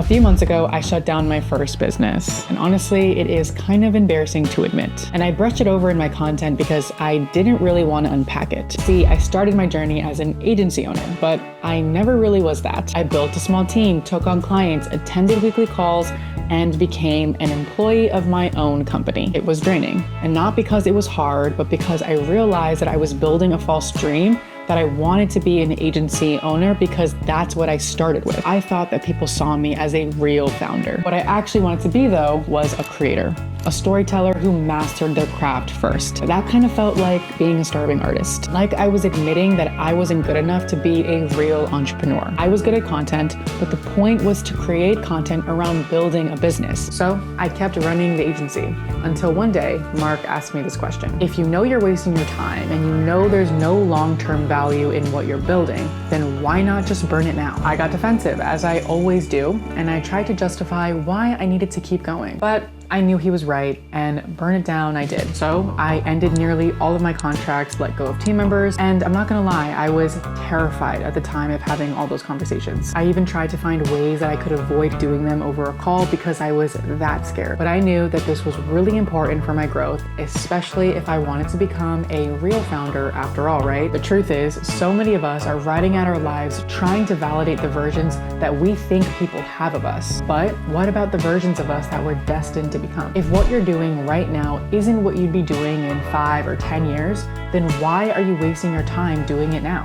few months ago, I shut down my first business, and honestly, it is kind of embarrassing to admit. And I brushed it over in my content because I didn't really want to unpack it. See, I started my journey as an agency owner, but I never really was that. I built a small team, took on clients, attended weekly calls, and became an employee of my own company. It was draining, and not because it was hard, but because I realized that I was building a false dream that I wanted to be an agency owner because that's what I started with. I thought that people saw me as a real founder. What I actually wanted to be, though, was a creator, a storyteller who mastered their craft first. That kind of felt like being a starving artist. Like I was admitting that I wasn't good enough to be a real entrepreneur. I was good at content, but the point was to create content around building a business. So I kept running the agency until one day, Mark asked me this question. If you know you're wasting your time and you know there's no long-term value in what you're building, then why not just burn it now? I got defensive, as I always do, and I tried to justify why I needed to keep going. But I knew he was right, and burn it down I did. So I ended nearly all of my contracts, let go of team members, and I'm not gonna lie, I was terrified at the time of having all those conversations. I even tried to find ways that I could avoid doing them over a call because I was that scared. But I knew that this was really important for my growth, especially if I wanted to become a real founder after all, right? The truth is, so many of us are writing out our lives trying to validate the versions that we think people have of us. But what about the versions of us that we're destined to become? If what you're doing right now isn't what you'd be doing in 5 or 10 years, then why are you wasting your time doing it now?